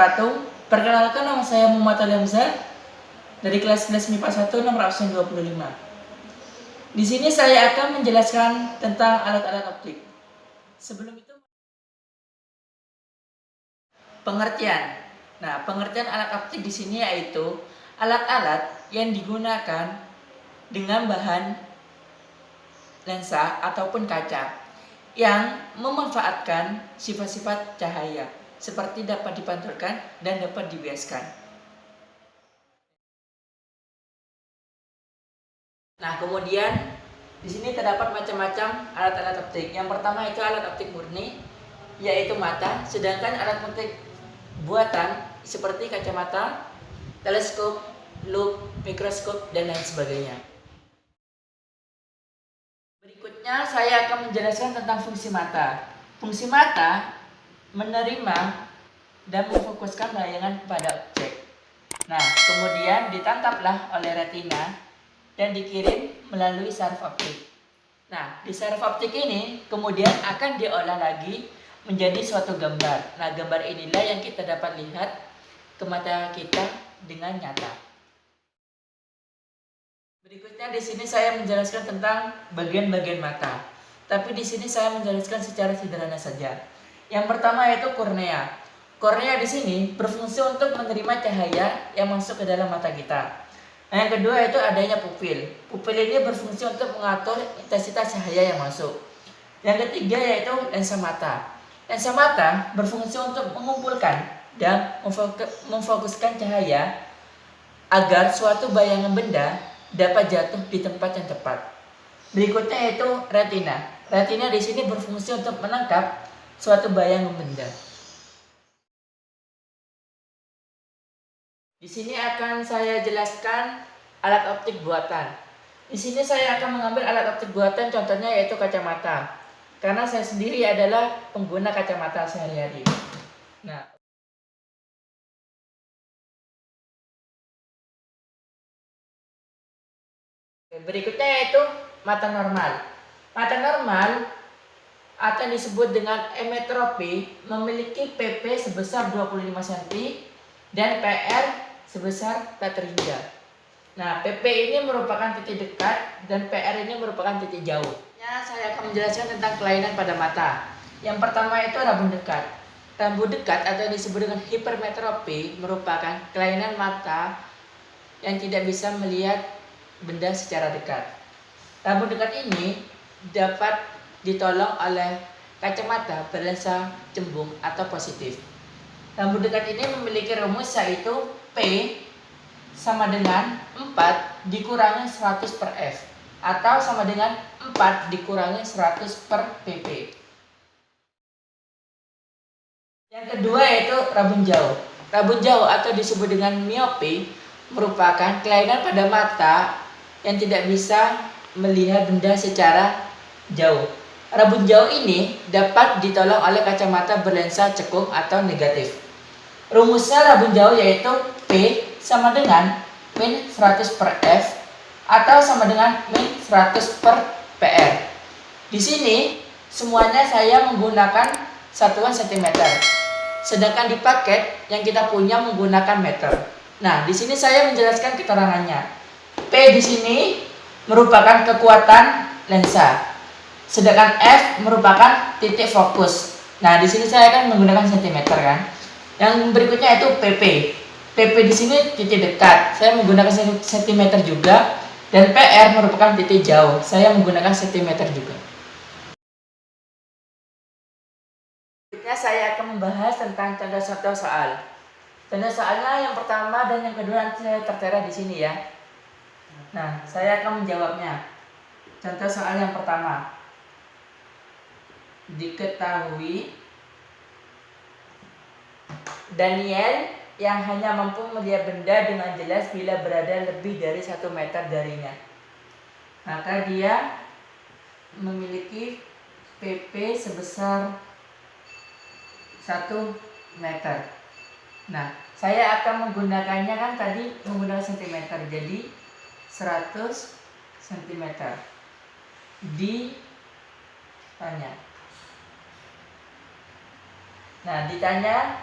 wabarakatuh. Perkenalkan, nama saya Muhammad Ali Hamzah dari kelas 11 MIPA 1 nomor absen 25. Di sini saya akan menjelaskan tentang alat-alat optik. Sebelum itu, pengertian. Nah, pengertian alat optik di sini yaitu alat-alat yang digunakan dengan bahan lensa ataupun kaca yang memanfaatkan sifat-sifat cahaya seperti dapat dipantulkan dan dapat dibiaskan. Nah, kemudian di sini terdapat macam-macam alat-alat optik. Yang pertama itu alat optik murni, yaitu mata, sedangkan alat optik buatan seperti kacamata, teleskop, loop, mikroskop, dan lain sebagainya. Berikutnya saya akan menjelaskan tentang fungsi mata. Fungsi mata menerima dan memfokuskan bayangan pada objek. Nah, kemudian ditangkaplah oleh retina dan dikirim melalui saraf optik. Nah, di saraf optik ini kemudian akan diolah lagi menjadi suatu gambar. Nah, gambar inilah yang kita dapat lihat ke mata kita dengan nyata. Berikutnya di sini saya menjelaskan tentang bagian-bagian mata. Tapi di sini saya menjelaskan secara sederhana saja. Yang pertama yaitu kornea. Kornea di sini berfungsi untuk menerima cahaya yang masuk ke dalam mata kita. Nah, yang kedua itu adanya pupil. Pupil ini berfungsi untuk mengatur intensitas cahaya yang masuk. Yang ketiga yaitu lensa mata. Lensa mata berfungsi untuk mengumpulkan dan memfokuskan cahaya agar suatu bayangan benda dapat jatuh di tempat yang tepat. Berikutnya yaitu retina. Retina di sini berfungsi untuk menangkap suatu bayangan benda. Di sini akan saya jelaskan alat optik buatan. Di sini saya akan mengambil alat optik buatan, contohnya yaitu kacamata. Karena saya sendiri adalah pengguna kacamata sehari-hari. Nah, berikutnya yaitu mata normal. Mata normal atau disebut dengan emetropi memiliki PP sebesar 25 cm dan PR sebesar tak terhingga. Nah, PP ini merupakan titik dekat dan PR ini merupakan titik jauh. Saya akan menjelaskan tentang kelainan pada mata. Yang pertama itu rabun dekat. Rabun dekat atau disebut dengan hipermetropi merupakan kelainan mata yang tidak bisa melihat benda secara dekat. Rabun dekat ini dapat ditolong oleh kacamata berlensa cembung atau positif. Rabun dekat ini memiliki rumus yaitu P sama dengan 4 dikurangi 100 per F atau sama dengan 4 dikurangi 100 per PP. Yang kedua yaitu rabun jauh. Rabun jauh atau disebut dengan miopi merupakan kelainan pada mata yang tidak bisa melihat benda secara jauh. Rabun jauh ini dapat ditolong oleh kacamata berlensa cekung atau negatif. Rumusnya rabun jauh yaitu P sama dengan min 100 per F atau sama dengan min 100 per PR. Di sini semuanya saya menggunakan satuan cm. Sedangkan di paket yang kita punya menggunakan meter. Nah, di sini saya menjelaskan keterangannya. P di sini merupakan kekuatan lensa. Sedangkan F merupakan titik fokus. Nah, di sini saya akan menggunakan cm kan. Yang berikutnya itu PP. PP di sini titik dekat. Saya menggunakan cm juga. Dan PR merupakan titik jauh. Saya menggunakan cm juga. Berikutnya saya akan membahas tentang contoh-contoh soal. Contoh soalnya yang pertama dan yang kedua nanti saya tertera di sini ya. Nah, saya akan menjawabnya. Contoh soal yang pertama. Diketahui Daniel yang hanya mampu melihat benda dengan jelas bila berada lebih dari 1 meter darinya. Maka dia memiliki PP sebesar 1 meter. Nah, saya akan menggunakannya kan tadi menggunakan cm. Jadi 100 cm. Ditanya. Nah, ditanya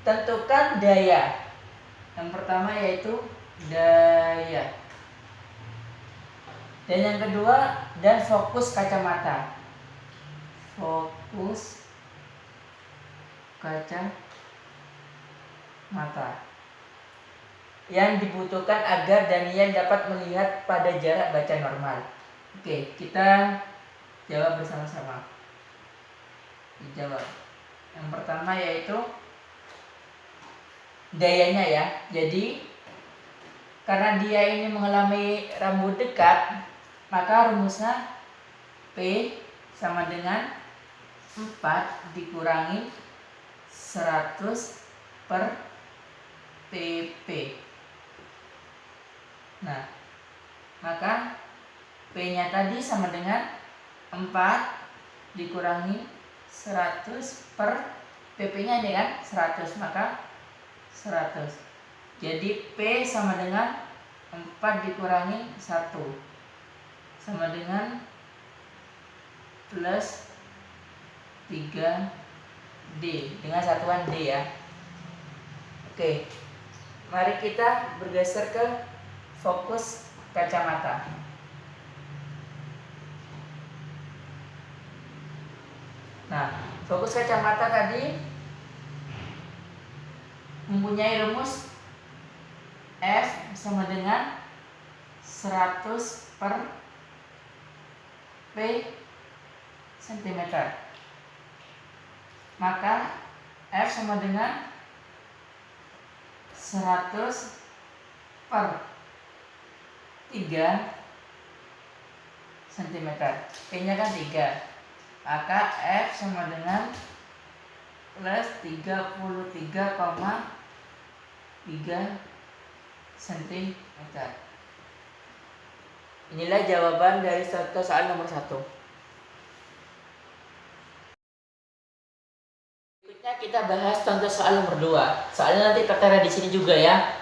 tentukan daya. Yang pertama yaitu daya. Dan yang kedua, dan fokus kacamata. Fokus kacamata yang dibutuhkan agar Daniel dapat melihat pada jarak baca normal. Oke, kita jawab bersama-sama. Dijawab. Yang pertama yaitu dayanya ya. Jadi karena dia ini mengalami rambut dekat, maka rumusnya P sama dengan 4 dikurangi 100 per PP. Nah, maka P-nya tadi sama dengan 4 dikurangi 100 per PP-nya dengan 100, maka 100. Jadi P sama dengan 4 dikurangi 1 sama dengan plus 3D dengan satuan D ya. Oke, mari kita bergeser ke fokus kacamata. Nah, fokus kacamata tadi mempunyai rumus F sama dengan 100 per P cm. Maka F sama dengan 100 per 3 cm. P-nya kan 3. Maka F sama dengan plus 33,3 cm. Inilah jawaban dari contoh soal nomor 1. Berikutnya kita bahas contoh soal nomor 2. Soalnya nanti tertera di sini juga ya.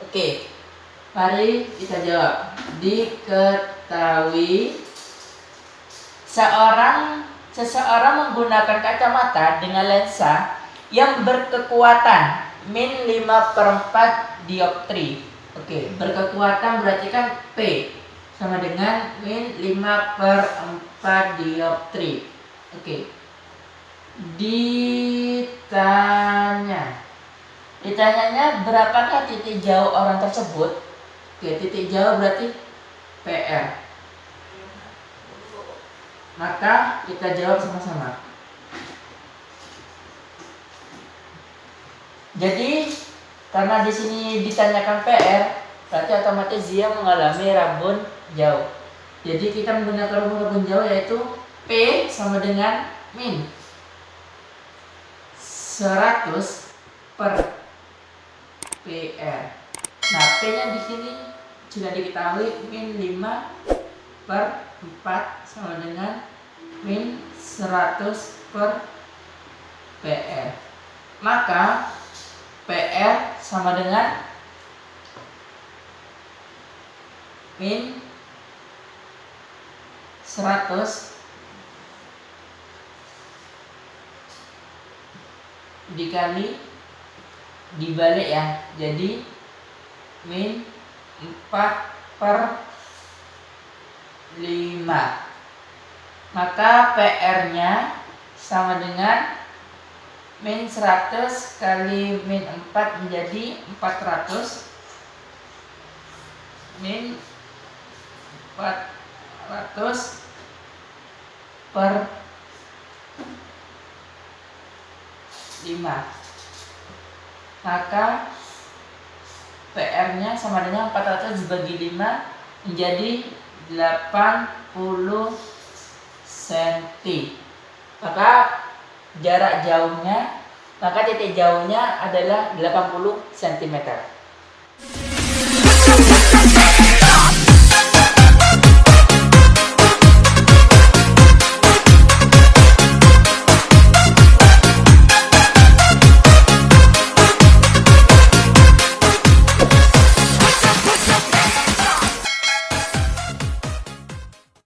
Oke. Mari kita jawab. Diketahui seseorang menggunakan kacamata dengan lensa yang berkekuatan min 5/4 dioptri. Oke, berkekuatan berarti kan P sama dengan min 5/4 dioptri. Oke. Ditanyanya berapakah titik jauh orang tersebut? Oke, titik jauh berarti PR. Maka kita jawab sama-sama. Jadi karena di sini ditanyakan PR, berarti otomatis dia mengalami rabun jauh. Jadi kita menggunakan rumus rabun jauh yaitu P sama dengan min 100 per PR. Nah, P-nya di sini sudah diketahui min 5/4 sama dengan min 100 per PR. Maka PR sama dengan min 100 dibalik ya. Jadi min 4/5. Maka PR-nya sama dengan min 100 kali min 4 menjadi 400. Min 400 per 5. Maka PR-nya sama dengan 400 dibagi 5 menjadi 80 cm. Maka jarak jauhnya, maka titik jauhnya adalah 80 cm.